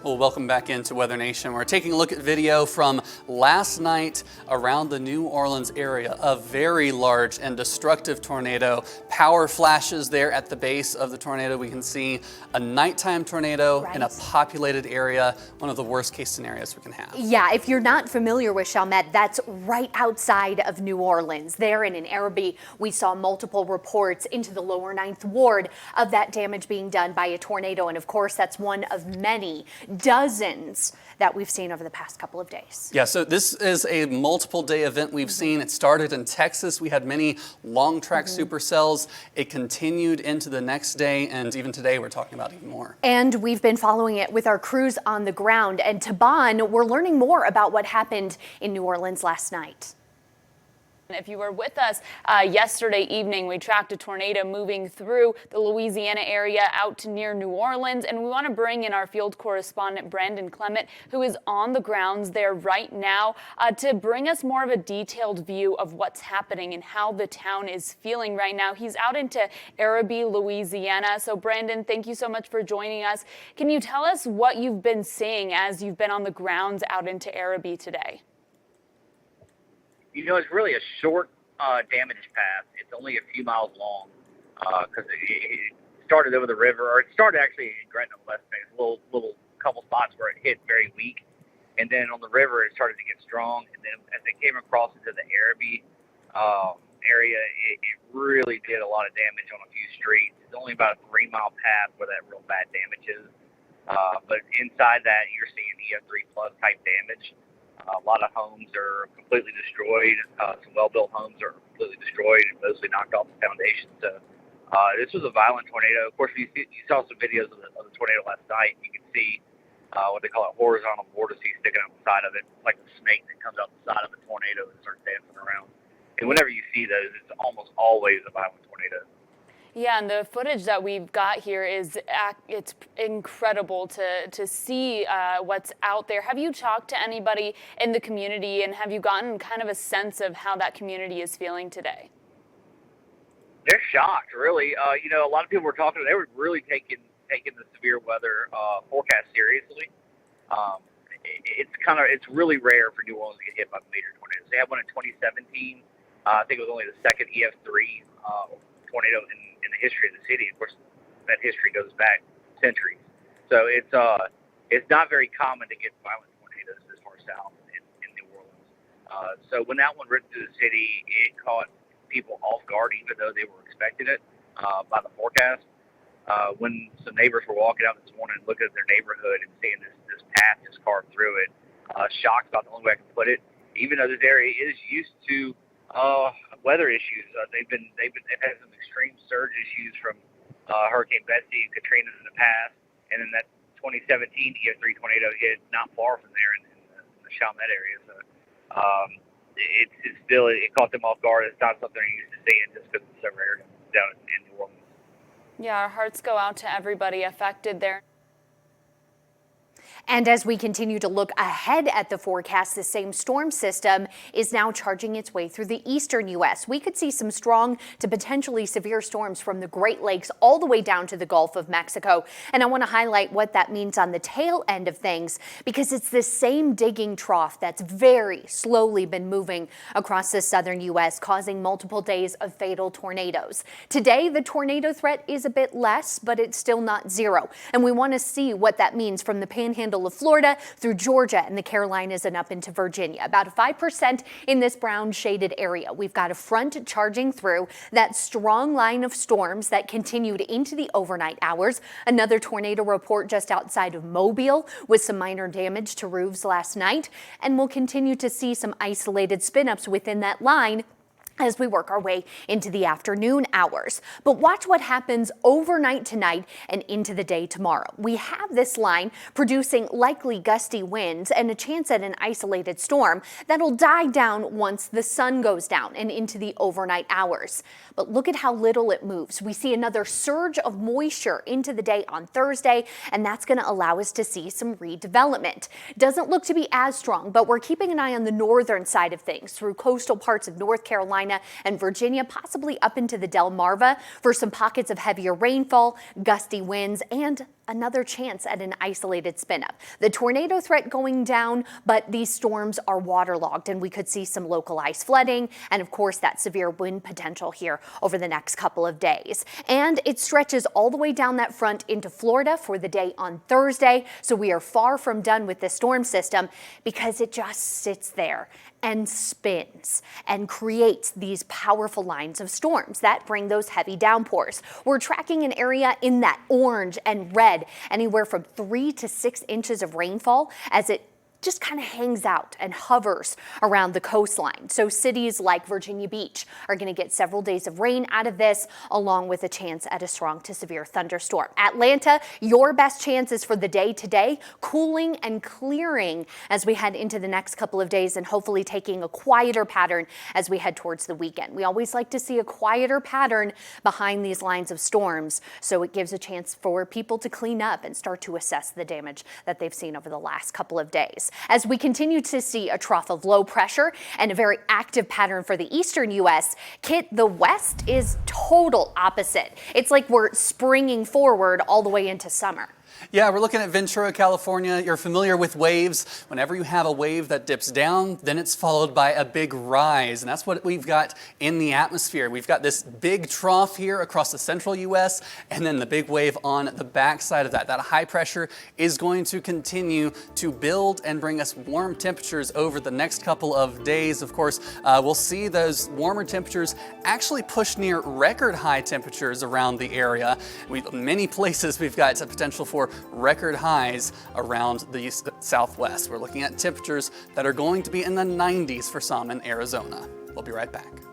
Well, welcome back into Weather Nation. We're taking a look at video from last night around the New Orleans area. A very large and destructive tornado. Power flashes there at the base of the tornado. We can see a nighttime tornado in a populated area. One of the worst case scenarios we can have. Yeah, if you're not familiar with Chalmette, that's right outside of New Orleans. There and in Arabi, we saw multiple reports into the lower Ninth Ward of that damage being done by a tornado. And of course, that's one of many dozens that we've seen over the past couple of days. Yeah, so this is a multiple day event we've seen. It started in Texas. We had many long track supercells. It continued into the next day, and even today we're talking about even more. And we've been following it with our crews on the ground. And Taban, we're learning more about what happened in New Orleans last night. If you were with us yesterday evening, we tracked a tornado moving through the Louisiana area out to near New Orleans, and we want to bring in our field correspondent Brandon Clement, who is on the grounds there right now to bring us more of a detailed view of what's happening and how the town is feeling right now. He's out into Arabi, Louisiana. So Brandon, thank you so much for joining us. Can you tell us what you've been seeing as you've been on the grounds out into Arabi today? You know, it's really a short damage path. It's only a few miles long because it started over the river, or it started actually in Gretna, West Bay, little couple spots where it hit very weak. And then on the river, it started to get strong. And then as it came across into the Arabi area, it really did a lot of damage on a few streets. It's only about a 3-mile path where that real bad damage is. But inside that, you're seeing EF3 plus type damage. A lot of homes are completely destroyed. Some well-built homes are completely destroyed and mostly knocked off the foundation. So this was a violent tornado. Of course, you saw some videos of the tornado last night. You can see what they call a horizontal vortice sticking out the side of it, like a snake that comes out the side of a tornado and starts dancing around. And whenever you see those, it's almost always a violent tornado. Yeah, and the footage that we've got here is it's incredible to see what's out there. Have you talked to anybody in the community, and have you gotten kind of a sense of how that community is feeling today? They're shocked, really. You know, a lot of people were talking. They were really taking the severe weather forecast seriously. It's really rare for New Orleans to get hit by major tornadoes. They had one in 2017. I think it was only the second EF3 tornado in the history of the city. Of course, that history goes back centuries. So it's not very common to get violent tornadoes this far south in New Orleans. So when that one ripped through the city, it caught people off guard, even though they were expecting it by the forecast. When some neighbors were walking out this morning and looking at their neighborhood and seeing this path just carved through it, shocked about the only way I can put it. Even though this area is used to weather issues, they've had some extreme surge issues from Hurricane Betsy and Katrina in the past, and then that 2017 EF3 tornado hit not far from there in the Chalmette area. So it caught them off guard. It's not something they're used to seeing just because it's so rare down in New Orleans. Yeah, our hearts go out to everybody affected there. And as we continue to look ahead at the forecast, the same storm system is now charging its way through the eastern U.S. We could see some strong to potentially severe storms from the Great Lakes all the way down to the Gulf of Mexico. And I want to highlight what that means on the tail end of things, because it's the same digging trough that's very slowly been moving across the southern U.S., causing multiple days of fatal tornadoes. Today, the tornado threat is a bit less, but it's still not zero. And we want to see what that means from the panhandle of Florida through Georgia and the Carolinas and up into Virginia. About 5% in this brown shaded area. We've got a front charging through that strong line of storms that continued into the overnight hours. Another tornado report just outside of Mobile with some minor damage to roofs last night. And we'll continue to see some isolated spin-ups within that line as we work our way into the afternoon hours. But watch what happens overnight tonight and into the day tomorrow. We have this line producing likely gusty winds and a chance at an isolated storm that'll die down once the sun goes down and into the overnight hours. But look at how little it moves. We see another surge of moisture into the day on Thursday, and that's going to allow us to see some redevelopment. Doesn't look to be as strong, but we're keeping an eye on the northern side of things through coastal parts of North Carolina and Virginia, possibly up into the Delmarva for some pockets of heavier rainfall, gusty winds, and another chance at an isolated spin up. The tornado threat going down, but these storms are waterlogged and we could see some localized flooding and of course that severe wind potential here over the next couple of days. And it stretches all the way down that front into Florida for the day on Thursday. So we are far from done with this storm system because it just sits there and spins and creates these powerful lines of storms that bring those heavy downpours. We're tracking an area in that orange and red, anywhere from 3 to 6 inches of rainfall as it just kind of hangs out and hovers around the coastline. So cities like Virginia Beach are going to get several days of rain out of this, along with a chance at a strong to severe thunderstorm. Atlanta, your best chances for the day today, cooling and clearing as we head into the next couple of days and hopefully taking a quieter pattern as we head towards the weekend. We always like to see a quieter pattern behind these lines of storms, so it gives a chance for people to clean up and start to assess the damage that they've seen over the last couple of days. As we continue to see a trough of low pressure and a very active pattern for the eastern U.S., Kit, the west is total opposite. It's like we're springing forward all the way into summer. Yeah, we're looking at Ventura, California. You're familiar with waves. Whenever you have a wave that dips down, then it's followed by a big rise. And that's what we've got in the atmosphere. We've got this big trough here across the central U.S. and then the big wave on the backside of that. That high pressure is going to continue to build and bring us warm temperatures over the next couple of days. Of course, we'll see those warmer temperatures actually push near record high temperatures around the area. Many places we've got a potential for record highs around the southwest. We're looking at temperatures that are going to be in the 90s for some in Arizona. We'll be right back.